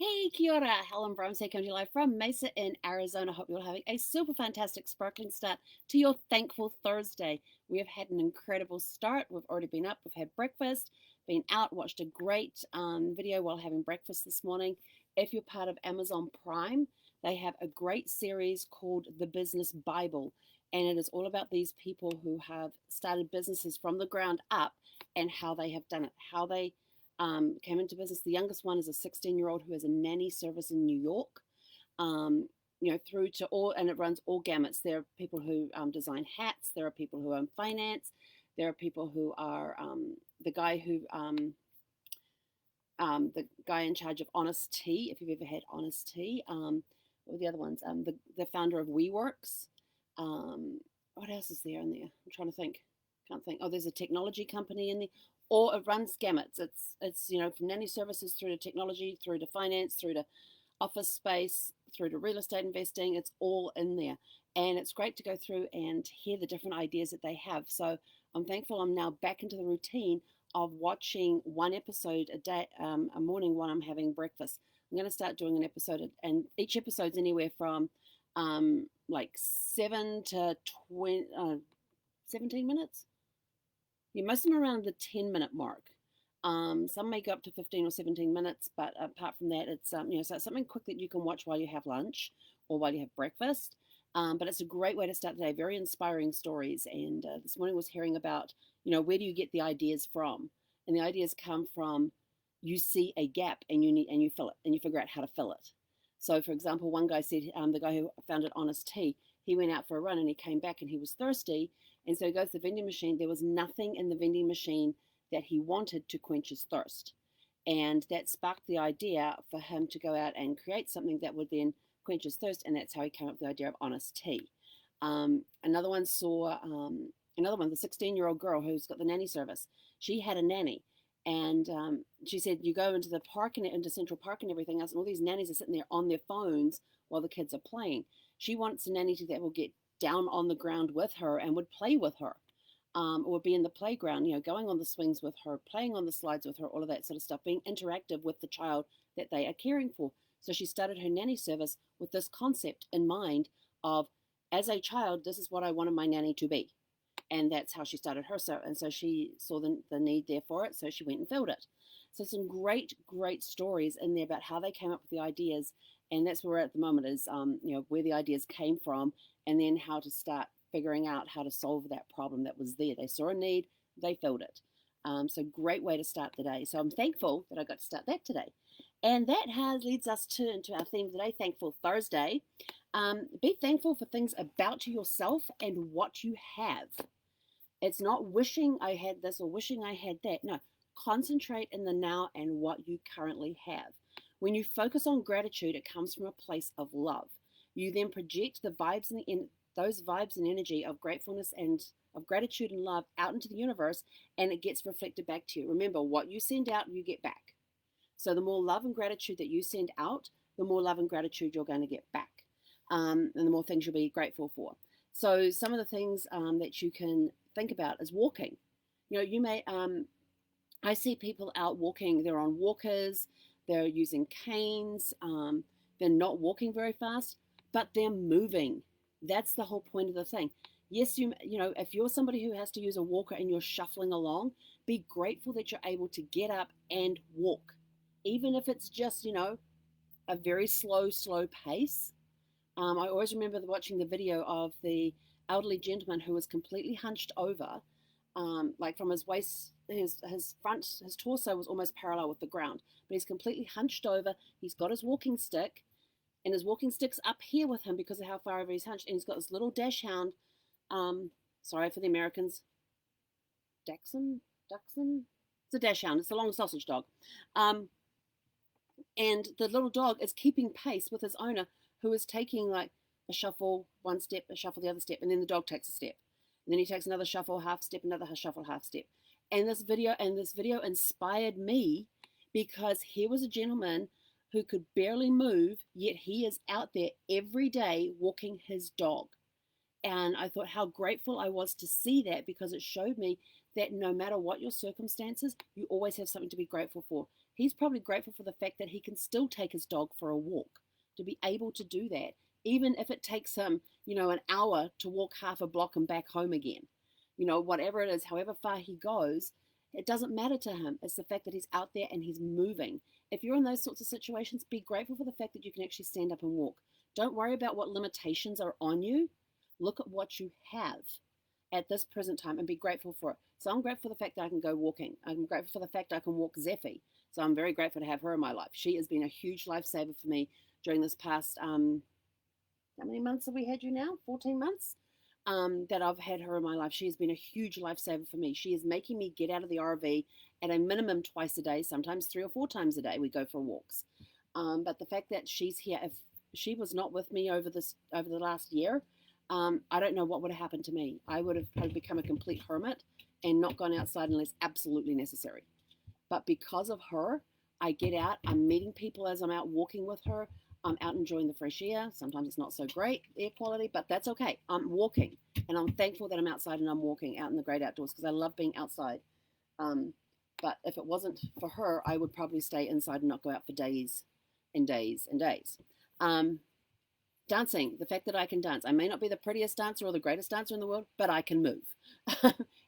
Hey, kia ora, Helen Brahms here, coming to you live from Mesa in Arizona. Hope you're having a super fantastic, sparkling start to your thankful Thursday. We have had an incredible start. We've already been up, we've had breakfast, been out, watched a great video while having breakfast this morning. If you're part of Amazon Prime, they have a great series called The Business Bible, and it is all about these people who have started businesses from the ground up and how they have done it, how they came into business. The youngest one is a 16-year-old who has a nanny service in New York. Um, through to all, and it runs all gamuts. There are people who design hats. There are people who own finance. There are people who are the guy who the guy in charge of Honest Tea. If you've ever had Honest Tea, what were the other ones? The founder of WeWorks. What else is there in there? I'm trying to think. Can't think. Oh, there's a technology company in there. Or it runs gamuts. It's from nanny services through to technology, through to finance, through to office space, through to real estate investing. It's all in there, and it's great to go through and hear the different ideas that they have. So I'm thankful I'm now back into the routine of watching one episode a day, a morning while I'm having breakfast. I'm going to start doing an episode, and each episode's anywhere from like 17 minutes. Yeah, most of them are around the 10-minute mark. Some may go up to 15 or 17 minutes, but apart from that, it's so it's something quick that you can watch while you have lunch or while you have breakfast. But it's a great way to start the day. Very inspiring stories. And this morning was hearing about where do you get the ideas from? And the ideas come from you see a gap and you fill it and you figure out how to fill it. So, for example, one guy said the guy who founded Honest Tea, he went out for a run and he came back and he was thirsty, and so he goes to the vending machine. There was nothing in the vending machine that he wanted to quench his thirst. And that sparked the idea for him to go out and create something that would then quench his thirst. And that's how he came up with the idea of Honest Tea. Another one, the 16-year-old girl who's got the nanny service. She had a nanny. And she said, you go into the park and into Central Park and everything else, and all these nannies are sitting there on their phones while the kids are playing. She wants a nanny that will get down on the ground with her and would play with her, or be in the playground, going on the swings with her, playing on the slides with her, all of that sort of stuff, being interactive with the child that they are caring for. So she started her nanny service with this concept in mind of, as a child, this is what I wanted my nanny to be. And that's how she started her. And so she saw the need there for it, so she went and filled it. So some great, great stories in there about how they came up with the ideas, and that's where we're at the moment is, where the ideas came from, and then how to start figuring out how to solve that problem that was there. They saw a need, they filled it. So great way to start the day. So I'm thankful that I got to start that today. And that leads us into our theme today, Thankful Thursday. Be thankful for things about yourself and what you have. It's not wishing I had this or wishing I had that. No, concentrate in the now and what you currently have. When you focus on gratitude, it comes from a place of love. You then project the vibes and those vibes and energy of gratefulness and of gratitude and love out into the universe, and it gets reflected back to you. Remember, what you send out, you get back. So the more love and gratitude that you send out, the more love and gratitude you're going to get back, and the more things you'll be grateful for. So some of the things that you can think about is walking. You may, I see people out walking, they're on walkers, they're using canes, they're not walking very fast, but they're moving. That's the whole point of the thing. Yes, if you're somebody who has to use a walker and you're shuffling along, be grateful that you're able to get up and walk. Even if it's just, a very slow pace. I always remember watching the video of the elderly gentleman who was completely hunched over, like from his waist, his torso was almost parallel with the ground, but he's completely hunched over. He's got his walking stick, and his walking stick's up here with him because of how far over he's hunched, and he's got this little dachshund. Sorry for the Americans, Dachshund. It's a dachshund. It's a long sausage dog, and the little dog is keeping pace with his owner, who is taking like a shuffle one step, a shuffle the other step, and then the dog takes a step. And then he takes another shuffle, half step, another shuffle, half step. And this video inspired me because here was a gentleman who could barely move, yet he is out there every day walking his dog. And I thought how grateful I was to see that, because it showed me that no matter what your circumstances, you always have something to be grateful for. he's probably grateful for the fact that he can still take his dog for a walk, to be able to do that, even if it takes him, an hour to walk half a block and back home again. Whatever it is, however far he goes, it doesn't matter to him. It's the fact that he's out there and he's moving. If you're in those sorts of situations, be grateful for the fact that you can actually stand up and walk. Don't worry about what limitations are on you. Look at what you have at this present time and be grateful for it. So I'm grateful for the fact that I can go walking. I'm grateful for the fact that I can walk Zeffie. So I'm very grateful to have her in my life. She has been a huge lifesaver for me during this past, how many months have we had you now? 14 months? That I've had her in my life. She has been a huge lifesaver for me. She is making me get out of the RV at a minimum twice a day, sometimes 3 or 4 times a day. We go for walks. But the fact that she's here, if she was not with me over the last year, I don't know what would have happened to me. I would have probably become a complete hermit and not gone outside unless absolutely necessary. But because of her, I get out. I'm meeting people as I'm out walking with her. I'm out enjoying the fresh air. Sometimes it's not so great air quality, but that's okay. I'm walking, and I'm thankful that I'm outside and I'm walking out in the great outdoors because I love being outside. But if it wasn't for her, I would probably stay inside and not go out for days and days and days. Dancing, the fact that I can dance. I may not be the prettiest dancer or the greatest dancer in the world, but I can move.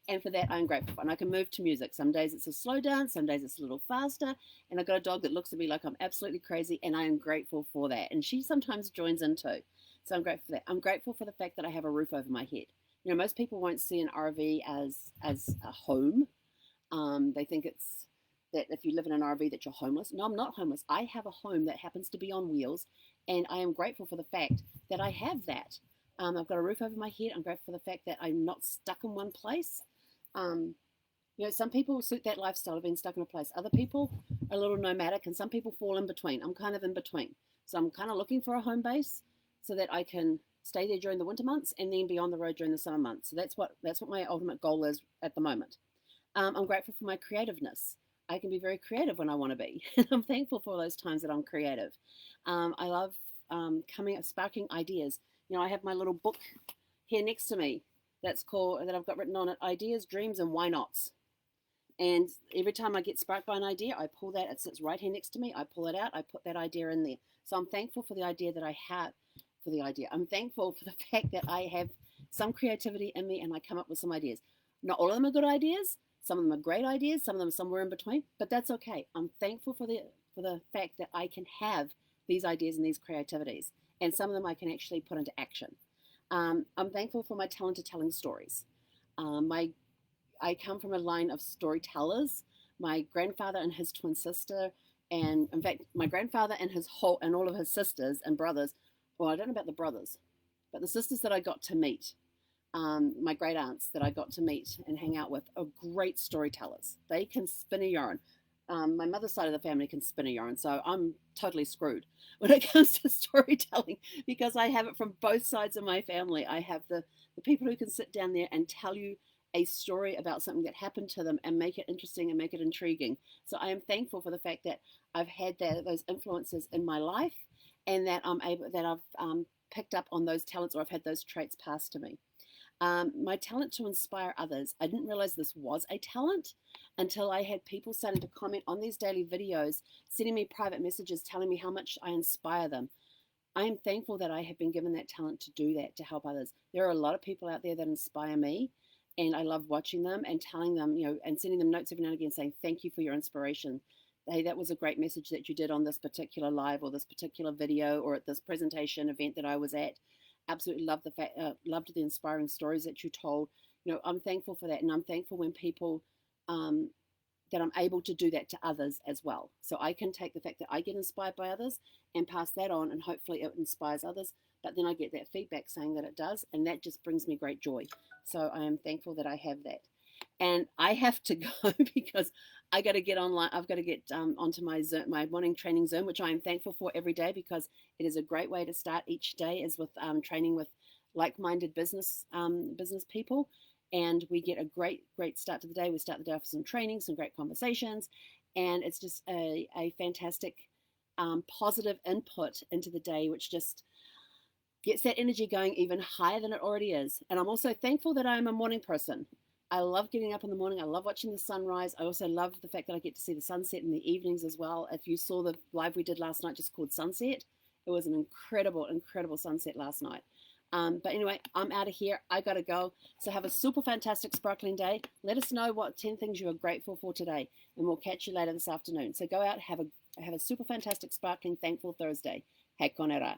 And for that, I'm grateful. And I can move to music. Some days it's a slow dance, some days it's a little faster. And I've got a dog that looks at me like I'm absolutely crazy, and I am grateful for that. And she sometimes joins in too. So I'm grateful for that. I'm grateful for the fact that I have a roof over my head. Most people won't see an RV as a home. They think it's that if you live in an RV that you're homeless. No, I'm not homeless. I have a home that happens to be on wheels, and I am grateful for the fact that I have that. I've got a roof over my head. I'm grateful for the fact that I'm not stuck in one place. Some people suit that lifestyle of being stuck in a place. Other people are a little nomadic, and some people fall in between. I'm kind of in between. So I'm kind of looking for a home base so that I can stay there during the winter months and then be on the road during the summer months. So that's what my ultimate goal is at the moment. I'm grateful for my creativeness. I can be very creative when I want to be. I'm thankful for those times that I'm creative. I love sparking ideas. I have my little book here next to me that I've got written on it, Ideas, Dreams, and Why Nots. And every time I get sparked by an idea, I pull that. It sits right here next to me. I pull it out. I put that idea in there. So I'm thankful for the idea that I have for the idea. I'm thankful for the fact that I have some creativity in me and I come up with some ideas. Not all of them are good ideas. Some of them are great ideas. Some of them are somewhere in between. But that's okay. I'm thankful for the fact that I can have these ideas and these creativities. And some of them I can actually put into action. I'm thankful for my talent of telling stories. I come from a line of storytellers. My grandfather and his twin sister, and in fact, my grandfather and all of his sisters and brothers. Well, I don't know about the brothers, but the sisters that I got to meet, my great aunts that I got to meet and hang out with, are great storytellers. They can spin a yarn. My mother's side of the family can spin a yarn, so I'm totally screwed when it comes to storytelling because I have it from both sides of my family. I have the people who can sit down there and tell you a story about something that happened to them and make it interesting and make it intriguing. So I am thankful for the fact that I've had those influences in my life, and that I've picked up on those talents, or I've had those traits passed to me. My talent to inspire others. I didn't realize this was a talent until I had people starting to comment on these daily videos, sending me private messages telling me how much I inspire them. I am thankful that I have been given that talent to do that, to help others. There are a lot of people out there that inspire me, and I love watching them and telling them, and sending them notes every now and again saying, thank you for your inspiration. Hey, that was a great message that you did on this particular live or this particular video or at this presentation event that I was at. Absolutely loved loved the inspiring stories that you told. I'm thankful for that, and I'm thankful when people that I'm able to do that to others as well. So I can take the fact that I get inspired by others and pass that on, and hopefully it inspires others. But then I get that feedback saying that it does, and that just brings me great joy. So I am thankful that I have that. And I have to go because I got to get online. I've got to get onto my Zoom, my morning training Zoom, which I am thankful for every day because it is a great way to start each day, is with training with like-minded business people. And we get a great start to the day. We start the day off with some training, some great conversations, and it's just a fantastic positive input into the day, which just gets that energy going even higher than it already is. And I'm also thankful that I'm a morning person. I love getting up in the morning. I love watching the sunrise. I also love the fact that I get to see the sunset in the evenings as well. If you saw the live we did last night, just called Sunset, it was an incredible, incredible sunset last night. But anyway, I'm out of here. I got to go. So have a super fantastic sparkling day. Let us know what 10 things you are grateful for today, and we'll catch you later this afternoon. So go out, have a super fantastic sparkling thankful Thursday. He konera.